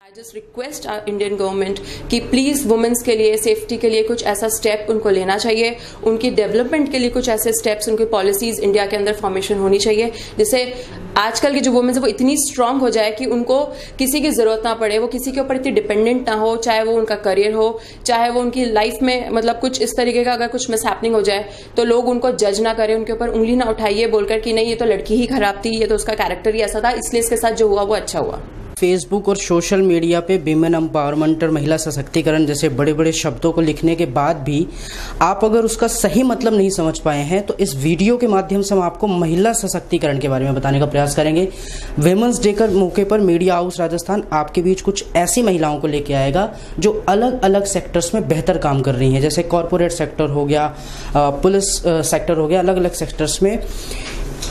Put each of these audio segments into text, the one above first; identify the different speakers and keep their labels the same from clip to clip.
Speaker 1: आई just request Indian government कि please women's के लिए सेफ्टी के लिए कुछ ऐसा स्टेप उनको लेना चाहिए, उनकी डेवलपमेंट के लिए कुछ ऐसे स्टेप्स, उनकी पॉलिसीज इंडिया के अंदर फॉर्मेशन होनी चाहिए, जिससे आजकल की जो वुमेन्स है वो इतनी स्ट्रांग हो जाए कि उनको किसी की जरूरत ना पड़े, वो किसी के ऊपर इतनी डिपेंडेंट ना हो, चाहे वो उनका करियर हो, चाहे वो उनकी लाइफ में मतलब कुछ इस तरीके का अगर कुछ मिसहैपनिंग हो जाए तो लोग उनको जज ना करें, उनके ऊपर उंगली ना उठाइए बोलकर कि नहीं ये तो लड़की ही खराब थी, ये तो उसका कैरेक्टर ही ऐसा था, इसलिए इसके साथ जो हुआ वो अच्छा हुआ।
Speaker 2: फेसबुक और सोशल मीडिया पे विमेन एम्पावरमेंट और महिला सशक्तिकरण जैसे बड़े बड़े शब्दों को लिखने के बाद भी आप अगर उसका सही मतलब नहीं समझ पाए हैं तो इस वीडियो के माध्यम से हम आपको महिला सशक्तिकरण के बारे में बताने का प्रयास करेंगे। विमेंस डे के मौके पर मीडिया हाउस राजस्थान आपके बीच कुछ ऐसी महिलाओं को लेके आएगा जो अलग अलग सेक्टर्स में बेहतर काम कर रही हैं, जैसे कॉरपोरेट सेक्टर हो गया, पुलिस सेक्टर हो गया, अलग अलग सेक्टर्स में।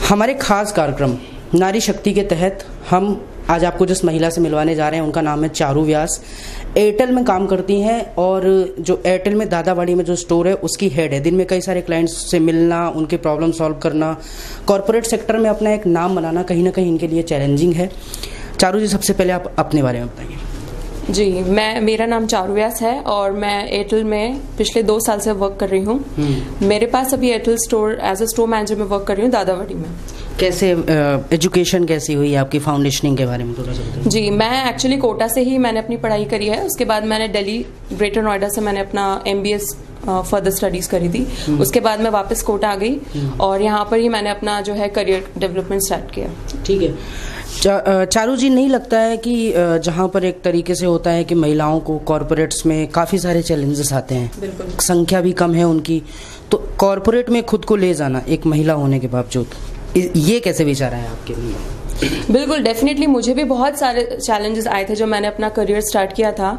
Speaker 2: हमारे खास कार्यक्रम नारी शक्ति के तहत हम आज आपको जिस महिला से मिलवाने जा रहे हैं उनका नाम है चारू व्यास। एयरटेल में काम करती हैं और जो एयरटेल में दादावाड़ी में जो स्टोर है उसकी हेड है। दिन में कई सारे क्लाइंट्स से मिलना, उनके प्रॉब्लम सॉल्व करना, कॉरपोरेट सेक्टर में अपना एक नाम बनाना कहीं ना कहीं इनके लिए चैलेंजिंग है। चारू जी, सबसे पहले आप अपने बारे में बताइए।
Speaker 1: जी, मेरा नाम चारू व्यास है और मैं एयरटेल में पिछले 2 साल से वर्क कर रही हूँ। मेरे पास अभी Airtel store as a store manager में वर्क कर रही हूँ दादावाड़ी में।
Speaker 2: कैसे एजुकेशन कैसी हुई आपकी, फाउंडेशनिंग के बारे में थोड़ा सा बताइए।
Speaker 1: जी, मैं एक्चुअली कोटा से ही मैंने अपनी पढ़ाई करी है, उसके बाद मैंने दिल्ली ग्रेटर नोएडा से मैंने अपना MBS फर्दर स्टडीज करी थी। उसके बाद मैं वापस कोटा आ गई और यहाँ पर ही मैंने अपना जो है करियर डेवलपमेंट स्टार्ट किया।
Speaker 2: ठीक है चारू जी, नहीं लगता है कि जहाँ पर एक तरीके से होता है कि महिलाओं को कॉरपोरेट्स में काफ़ी सारे चैलेंजेस आते हैं,
Speaker 1: बिल्कुल
Speaker 2: संख्या भी कम है उनकी, तो कॉरपोरेट में खुद को ले जाना एक महिला होने के बावजूद, ये कैसे विचार है आपके लिए?
Speaker 1: बिल्कुल, डेफिनेटली मुझे भी बहुत सारे चैलेंजेस आए थे जब मैंने अपना करियर स्टार्ट किया था।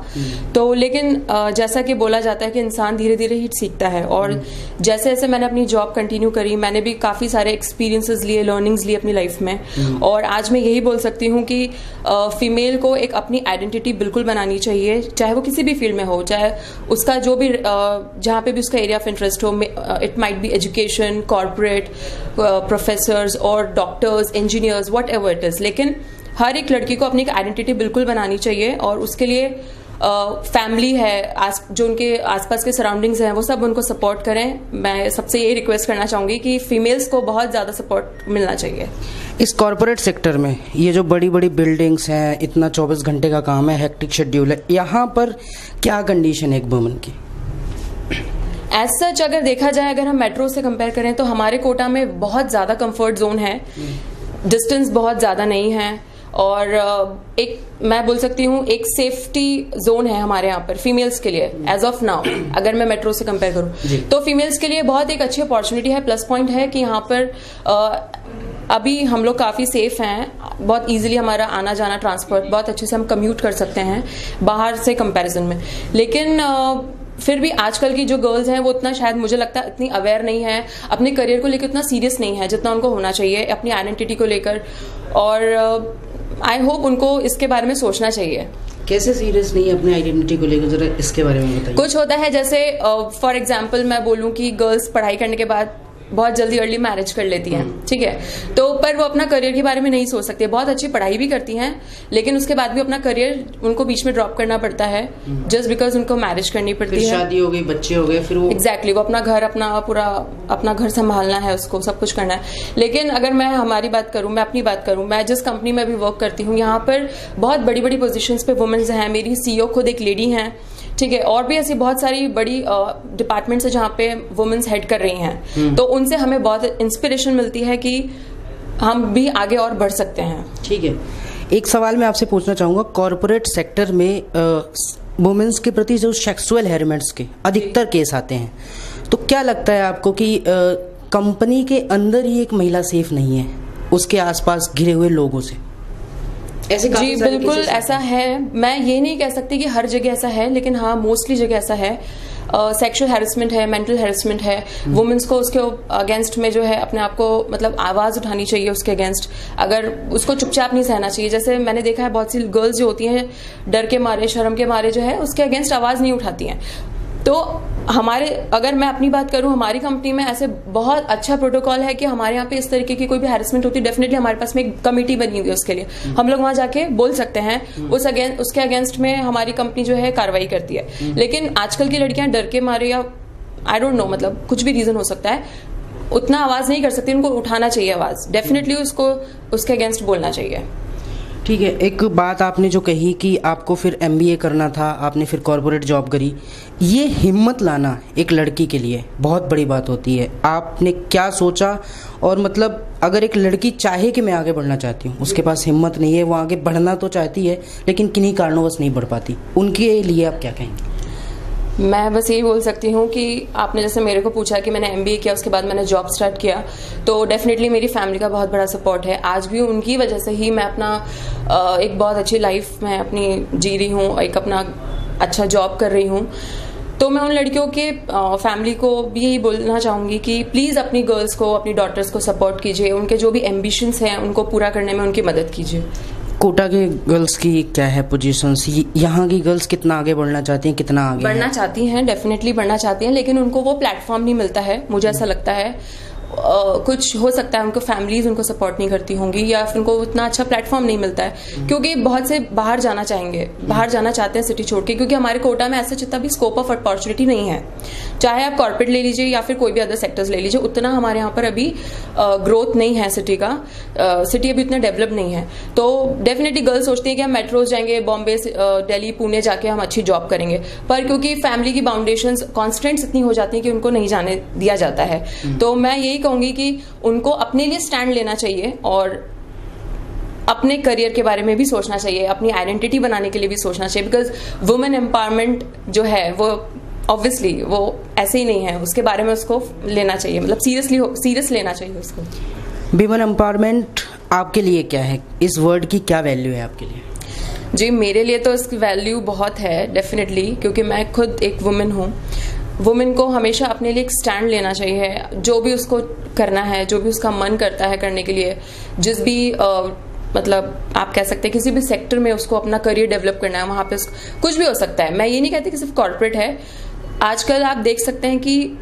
Speaker 1: तो लेकिन जैसा कि बोला जाता है कि इंसान धीरे धीरे ही सीखता है और जैसे जैसे मैंने अपनी जॉब कंटिन्यू करी, मैंने भी काफ़ी सारे एक्सपीरियंसेस लिए, लर्निंग्स लिए अपनी लाइफ में। और आज मैं यही बोल सकती हूँ कि फीमेल को एक अपनी आइडेंटिटी बिल्कुल बनानी चाहिए, चाहे वो किसी भी फील्ड में हो, चाहे उसका जो भी जहाँ पे भी उसका एरिया ऑफ इंटरेस्ट हो। It might be education, corporate, professors और doctors, engineers, whatever it is. लेकिन हर एक लड़की को अपनी एक आइडेंटिटी बिल्कुल बनानी चाहिए और उसके लिए फैमिली है, जो उनके आसपास के सराउंडिंग्स हैं वो सब उनको सपोर्ट करें। मैं सबसे यही रिक्वेस्ट करना चाहूंगी कि फीमेल्स को बहुत ज़्यादा सपोर्ट मिलना चाहिए।
Speaker 2: इस कॉरपोरेट सेक्टर में ये जो बड़ी बड़ी बिल्डिंग्स हैं, इतना 24 घंटे का काम है, हेक्टिक शेड्यूल है, यहाँ पर क्या कंडीशन है एक वुमन की?
Speaker 1: एज सच अगर देखा जाए, अगर हम मेट्रो से कंपेयर करें तो हमारे कोटा में बहुत ज़्यादा कंफर्ट जोन है, डिस्टेंस बहुत ज़्यादा नहीं है और एक मैं बोल सकती हूँ एक सेफ्टी जोन है हमारे यहाँ पर फीमेल्स के लिए एज ऑफ नाउ। अगर मैं मेट्रो से कंपेयर करूँ तो फीमेल्स के लिए बहुत एक अच्छी अपॉर्चुनिटी है। प्लस पॉइंट है कि यहाँ पर अभी हम लोग काफ़ी सेफ हैं, बहुत इजीली हमारा आना जाना ट्रांसपोर्ट बहुत अच्छे से हम कम्यूट कर सकते हैं बाहर से कंपैरिजन में। लेकिन फिर भी आजकल की जो गर्ल्स हैं वो उतना शायद मुझे लगता है इतनी अवेयर नहीं है, अपने करियर को लेकर उतना सीरियस नहीं है जितना उनको होना चाहिए अपनी आइडेंटिटी को लेकर। और आई होप उनको इसके बारे में सोचना चाहिए।
Speaker 2: कैसे सीरियस नहीं है अपनी आइडेंटिटी को लेकर, जरा इसके बारे में बताइए।
Speaker 1: कुछ होता है जैसे फॉर एग्जाम्पल मैं बोलूँ कि गर्ल्स पढ़ाई करने के बाद बहुत जल्दी अर्ली मैरिज कर लेती हैं, ठीक है, तो पर वो अपना करियर के बारे में नहीं सोच सकती। बहुत अच्छी पढ़ाई भी करती हैं लेकिन उसके बाद भी अपना करियर उनको बीच में ड्रॉप करना पड़ता है जस्ट बिकॉज उनको मैरिज करनी पड़ती है,
Speaker 2: शादी हो गई, बच्चे हो गए, फिर वो
Speaker 1: एग्जैक्टली वो अपना घर, अपना पूरा अपना घर संभालना है, उसको सब कुछ करना है। लेकिन अगर मैं हमारी बात करूं, मैं अपनी बात करूं, मैं जिस कंपनी में भी वर्क करती हूँ यहाँ पर बहुत बड़ी बड़ी पोजीशंस पे वुमेन्स हैं। मेरी CEO खुद एक लेडी हैं, ठीक है, और भी ऐसी बहुत सारी बड़ी डिपार्टमेंट्स है जहाँ पे वुमेन्स हेड कर रही हैं। तो उनसे हमें बहुत इंस्पिरेशन मिलती है कि हम भी आगे और बढ़ सकते हैं।
Speaker 2: ठीक है, एक सवाल मैं आपसे पूछना चाहूँगा, कॉरपोरेट सेक्टर में वुमेन्स के प्रति जो सेक्सुअल हैरेसमेंट्स के अधिकतर केस आते हैं, तो क्या लगता है आपको कि कंपनी के अंदर ही एक महिला सेफ नहीं है उसके आसपास घिरे हुए लोगों से?
Speaker 1: जी बिल्कुल ऐसा है। मैं ये नहीं कह सकती कि हर जगह ऐसा है, लेकिन हाँ मोस्टली जगह ऐसा है। सेक्सुअल हैरेसमेंट है, मेंटल हैरेसमेंट है। वुमेन्स को उसके अगेंस्ट में जो है अपने आप को मतलब आवाज उठानी चाहिए उसके अगेंस्ट, अगर उसको चुपचाप नहीं सहना चाहिए। जैसे मैंने देखा है बहुत सी गर्ल्स जो होती हैं डर के मारे, शर्म के मारे जो है उसके अगेंस्ट आवाज नहीं उठाती हैं। तो हमारे, अगर मैं अपनी बात करूं, हमारी कंपनी में ऐसे बहुत अच्छा प्रोटोकॉल है कि हमारे यहाँ पे इस तरीके की कोई भी हैरेसमेंट होती है, डेफिनेटली हमारे पास में एक कमेटी बनी हुई है उसके लिए, हम लोग वहां जाके बोल सकते हैं, उसके अगेंस्ट में हमारी कंपनी जो है कार्रवाई करती है। लेकिन आजकल की लड़कियां डर के मारे या आई डोंट नो, मतलब कुछ भी रीजन हो सकता है, उतना आवाज नहीं कर सकती, उनको उठाना चाहिए आवाज, डेफिनेटली उसको उसके अगेंस्ट बोलना चाहिए।
Speaker 2: ठीक है, एक बात आपने जो कही कि आपको फिर MBA करना था, आपने फिर कॉर्पोरेट जॉब करी, ये हिम्मत लाना एक लड़की के लिए बहुत बड़ी बात होती है। आपने क्या सोचा, और मतलब अगर एक लड़की चाहे कि मैं आगे बढ़ना चाहती हूँ, उसके पास हिम्मत नहीं है, वो आगे बढ़ना तो चाहती है लेकिन किन्हीं कारणों नहीं बढ़ पाती, उनके लिए आप क्या कहेंगे?
Speaker 1: मैं बस यही बोल सकती हूँ कि आपने जैसे मेरे को पूछा कि मैंने MBA किया, उसके बाद मैंने जॉब स्टार्ट किया, तो डेफिनेटली मेरी फैमिली का बहुत बड़ा सपोर्ट है। आज भी उनकी वजह से ही मैं अपना एक बहुत अच्छी लाइफ में अपनी जी रही हूँ, एक अपना अच्छा जॉब कर रही हूँ। तो मैं उन लड़कियों के फैमिली को भी यही बोलना चाहूँगी कि प्लीज़ अपनी गर्ल्स को, अपनी डॉटर्स को सपोर्ट कीजिए, उनके जो भी एम्बिशंस हैं उनको पूरा करने में उनकी मदद कीजिए।
Speaker 2: कोटा के गर्ल्स की क्या है पोजीशंस, यहाँ की गर्ल्स कितना आगे बढ़ना चाहती हैं, कितना आगे
Speaker 1: बढ़ना चाहती हैं? डेफिनेटली बढ़ना चाहती हैं, लेकिन उनको वो प्लेटफॉर्म नहीं मिलता है, मुझे ऐसा लगता है। कुछ हो सकता है उनको फैमिलीज उनको सपोर्ट नहीं करती होंगी, या फिर उनको उतना अच्छा प्लेटफॉर्म नहीं मिलता है, क्योंकि बहुत से बाहर जाना चाहेंगे, बाहर जाना चाहते हैं सिटी छोड़ के, क्योंकि हमारे कोटा में ऐसा जितना भी स्कोप ऑफ अपॉर्चुनिटी नहीं है। चाहे आप कॉर्पोरेट ले लीजिए या फिर कोई भी अदर सेक्टर्स ले लीजिए, उतना हमारे यहाँ पर अभी ग्रोथ नहीं है सिटी का, सिटी अभी उतना डेवलप नहीं है। तो डेफिनेटली गर्ल्स सोचती है कि हम मेट्रोज जाएंगे, बॉम्बे, दिल्ली, पुणे जाके हम अच्छी जॉब करेंगे, पर क्योंकि फैमिली की बाउंडेशंस, कॉन्स्टेंट्स इतनी हो जाती है कि उनको नहीं जाने दिया जाता है। तो मैं यही कहूंगी कि उनको अपने लिए स्टैंड लेना चाहिए और अपने करियर के बारे में भी सोचना चाहिए, अपनी आइडेंटिटी बनाने के लिए भी सोचना चाहिए, बिकॉज वुमेन एम्पावरमेंट जो है वो ऑब्वियसली वो ऐसे ही नहीं है, उसके बारे में उसको लेना चाहिए, मतलब सीरियस लेना चाहिए उसको।
Speaker 2: वुमेन एम्पावरमेंट आपके लिए क्या है, इस वर्ड की क्या वैल्यू है आपके लिए?
Speaker 1: जी, मेरे लिए तो इसकी वैल्यू बहुत है डेफिनेटली, क्योंकि मैं खुद एक वुमेन हूँ। वुमेन को हमेशा अपने लिए एक स्टैंड लेना चाहिए, जो भी उसको करना है, जो भी उसका मन करता है करने के लिए, जिस भी मतलब आप कह सकते हैं किसी भी सेक्टर में उसको अपना करियर डेवलप करना है, वहाँ पे कुछ भी हो सकता है। मैं ये नहीं कहती कि सिर्फ कॉर्पोरेट है, आजकल आप देख सकते हैं कि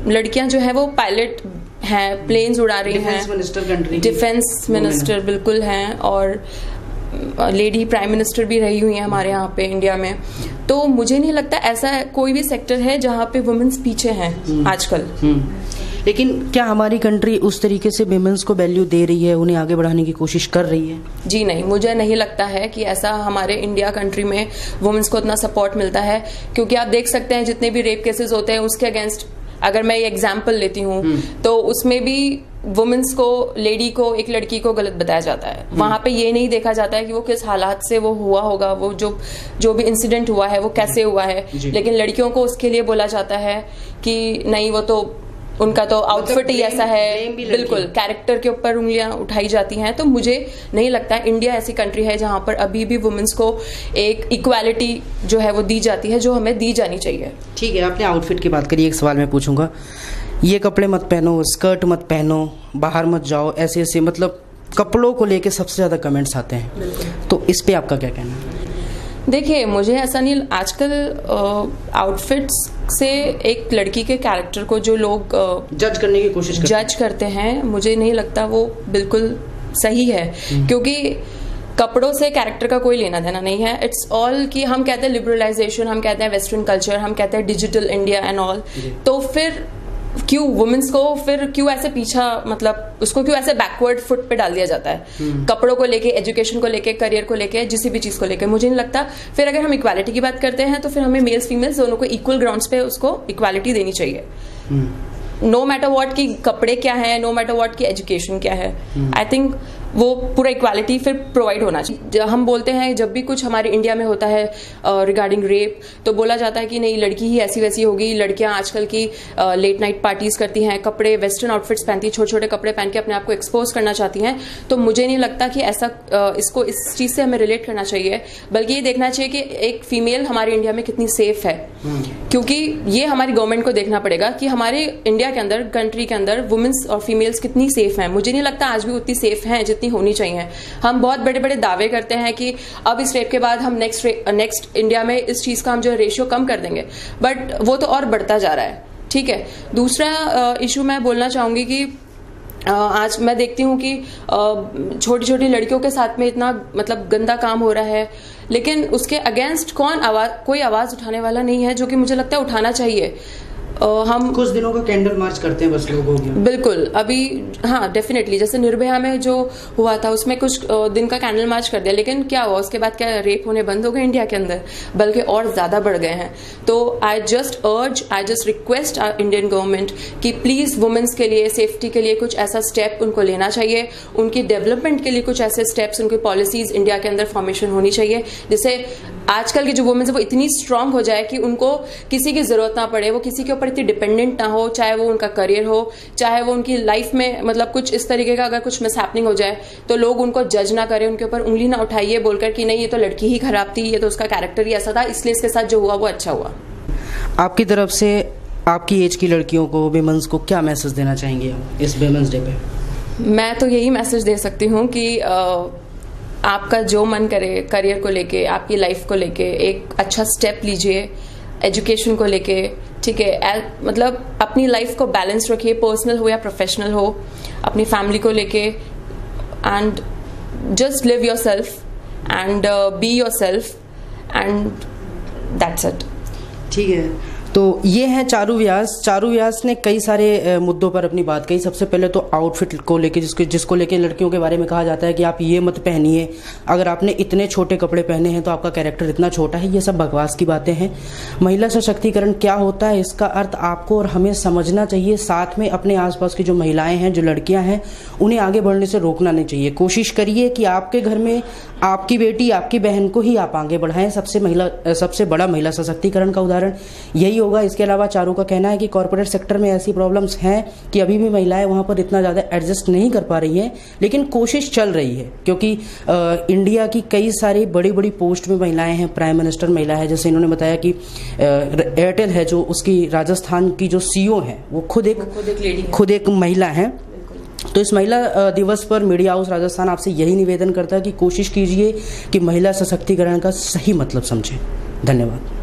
Speaker 1: लड़कियां जो है वो पायलट हैं, प्लेन्स उड़ा रही हैं, डिफेंस मिनिस्टर बिल्कुल हैं, और लेडी प्राइम मिनिस्टर भी रही हुई है हमारे यहाँ पे इंडिया में। तो मुझे नहीं लगता ऐसा कोई भी सेक्टर है जहाँ पे वुमेन्स पीछे हैं आजकल।
Speaker 2: लेकिन क्या हमारी कंट्री उस तरीके से विमेंस को वैल्यू दे रही है, उन्हें आगे बढ़ाने की कोशिश कर रही है?
Speaker 1: जी नहीं, मुझे नहीं लगता है कि ऐसा हमारे इंडिया कंट्री में वुमेन्स को इतना सपोर्ट मिलता है, क्योंकि आप देख सकते हैं जितने भी रेप केसेस होते हैं उसके अगेंस्ट, अगर मैं ये एग्जाम्पल लेती हूँ तो उसमें भी वुमेन्स को, लेडी को, एक लड़की को गलत बताया जाता है। वहां पे ये नहीं देखा जाता है कि वो किस हालात से वो हुआ होगा, वो जो भी इंसिडेंट हुआ है वो कैसे हुआ है, लेकिन लड़कियों को उसके लिए बोला जाता है कि नहीं वो तो उनका तो आउटफिट ही ऐसा है, बिल्कुल कैरेक्टर के ऊपर उंगलियां उठाई जाती हैं। तो मुझे नहीं लगता इंडिया ऐसी कंट्री है जहां पर अभी भी वुमेन्स को एक इक्वालिटी जो है वो दी जाती है, जो हमें दी जानी चाहिए।
Speaker 2: ठीक है, आपने आउटफिट की बात करी, एक सवाल मैं पूछूंगा, ये कपड़े मत पहनो, स्कर्ट मत पहनो, बाहर मत जाओ, ऐसे ऐसे मतलब कपड़ों को लेके सबसे ज्यादा कमेंट्स आते हैं, तो इस पे आपका क्या कहना है?
Speaker 1: देखिए, मुझे ऐसा नहीं, आजकल आउटफिट्स से एक लड़की के कैरेक्टर को जो लोग
Speaker 2: जज करने की कोशिश
Speaker 1: करते हैं, मुझे नहीं लगता वो बिल्कुल सही है, क्योंकि कपड़ों से कैरेक्टर का कोई लेना देना नहीं है। इट्स ऑल कि हम कहते हैं लिबरलाइजेशन, हम कहते हैं वेस्टर्न कल्चर, हम कहते हैं डिजिटल इंडिया एंड ऑल, तो फिर क्यों वुमेन्स को फिर क्यों ऐसे पीछा, मतलब उसको क्यों ऐसे बैकवर्ड फुट पे डाल दिया जाता है कपड़ों को लेके, एजुकेशन को लेके, करियर को लेके, जिस भी चीज को लेके? मुझे नहीं लगता। फिर अगर हम इक्वालिटी की बात करते हैं तो फिर हमें मेल्स फीमेल्स दोनों को इक्वल ग्राउंड्स पे उसको इक्वालिटी देनी चाहिए, नो मैटर व्हाट की कपड़े क्या है, नो मैटर व्हाट की एजुकेशन क्या है। आई थिंक वो पूरा इक्वालिटी फिर प्रोवाइड होना चाहिए। हम बोलते हैं जब भी कुछ हमारे इंडिया में होता है रिगार्डिंग रेप, तो बोला जाता है कि नहीं लड़की ही ऐसी वैसी होगी, लड़कियां आजकल की लेट नाइट पार्टीज करती हैं, कपड़े वेस्टर्न आउटफिट्स पहनती, छोटे छोटे कपड़े पहन के अपने आप को एक्सपोज करना चाहती हैं। तो मुझे नहीं लगता कि ऐसा इसको इस चीज से हमें रिलेट करना चाहिए, बल्कि ये देखना चाहिए कि एक फीमेल हमारे इंडिया में कितनी सेफ है, क्योंकि ये हमारी गवर्नमेंट को देखना पड़ेगा कि हमारे इंडिया के अंदर, कंट्री के अंदर वुमेन्स और फीमेल्स कितनी सेफ हैं। मुझे नहीं लगता आज भी उतनी सेफ हैं जितनी होनी चाहिए। हम बहुत बड़े बड़े दावे करते हैं कि अब इस रेप के बाद हम नेक्स्ट इंडिया में इस चीज का हम जो रेशियो कम कर देंगे, बट वो तो और बढ़ता जा रहा है। ठीक है, दूसरा इशू मैं बोलना चाहूंगी कि आज मैं देखती हूँ कि छोटी छोटी लड़कियों के साथ में इतना मतलब गंदा काम हो रहा है, लेकिन उसके अगेंस्ट कोई आवाज उठाने वाला नहीं है, जो कि मुझे लगता है उठाना चाहिए। हम
Speaker 2: कुछ दिनों का कैंडल मार्च करते हैं बस लोगों की।
Speaker 1: बिल्कुल, अभी हाँ डेफिनेटली, जैसे निर्भया में जो हुआ था उसमें कुछ दिन का कैंडल मार्च कर दिया, लेकिन क्या हुआ उसके बाद? क्या रेप होने बंद हो गए इंडिया के अंदर? बल्कि और ज्यादा बढ़ गए हैं। तो I just request our Indian government कि प्लीज वुमेन्स के लिए सेफ्टी के लिए कुछ ऐसा स्टेप उनको लेना चाहिए, उनकी डेवलपमेंट के लिए कुछ ऐसे स्टेप्स, उनकी पॉलिसीज इंडिया के अंदर फॉर्मेशन होनी चाहिए, जिससे आजकल की जो वुमेन्स है वो इतनी स्ट्रांग हो जाए कि उनको किसी की जरूरत ना पड़े, वो किसी के ऊपर इतनी डिपेंडेंट ना हो, चाहे वो उनका करियर हो, चाहे वो उनकी लाइफ में मतलब कुछ इस तरीके का अगर कुछ मिसहैपनिंग हो जाए तो लोग उनको जज ना करें, उनके ऊपर उंगली ना उठाइए बोलकर कि नहीं ये तो लड़की ही खराब थी, ये तो उसका कैरेक्टर ही ऐसा था, इसलिए इसके साथ जो हुआ वो अच्छा हुआ।
Speaker 2: आपकी तरफ से आपकी एज की लड़कियों को, विमेंस को क्या मैसेज देना चाहेंगे इस विमेंस डे पे?
Speaker 1: मैं तो यही मैसेज दे सकती हूँ कि आपका जो मन करे करियर को लेके, आपकी लाइफ को लेके एक अच्छा स्टेप लीजिए, एजुकेशन को लेके, ठीक है, मतलब अपनी लाइफ को बैलेंस रखिए, पर्सनल हो या प्रोफेशनल हो, अपनी फैमिली को लेके, and just live your self and be your self and that's it.
Speaker 2: ठीक है, तो ये है चारू व्यास ने कई सारे मुद्दों पर अपनी बात कही। सबसे पहले तो आउटफिट को लेके, जिसको लेके लड़कियों के बारे में कहा जाता है कि आप ये मत पहनिए, अगर आपने इतने छोटे कपड़े पहने हैं तो आपका कैरेक्टर इतना छोटा है, ये सब बकवास की बातें हैं। महिला सशक्तिकरण क्या होता है इसका अर्थ आपको और हमें समझना चाहिए, साथ में अपने आसपास की जो महिलाएं हैं, जो लड़कियां हैं, उन्हें आगे बढ़ने से रोकना नहीं चाहिए। कोशिश करिए कि आपके घर में आपकी बेटी, आपकी बहन को ही आप आगे बढ़ाएं। सबसे बड़ा महिला सशक्तिकरण का उदाहरण यही होगा। इसके अलावा चारू का कहना है कि कॉर्पोरेट सेक्टर में ऐसी प्रॉब्लम्स हैं कि अभी भी महिलाएं वहां पर इतना ज्यादा एडजस्ट नहीं कर पा रही हैं, लेकिन कोशिश चल रही है, क्योंकि इंडिया की कई सारी बड़ी बड़ी पोस्ट में महिलाएं हैं। प्राइम मिनिस्टर महिला है, जैसे इन्होंने बताया कि एयरटेल है जो उसकी राजस्थान की जो सीईओ है वो खुद एक महिला है। तो इस महिला दिवस पर मीडिया हाउस राजस्थान आपसे यही निवेदन करता है कि कोशिश कीजिए कि महिला सशक्तिकरण का सही मतलब समझें। धन्यवाद।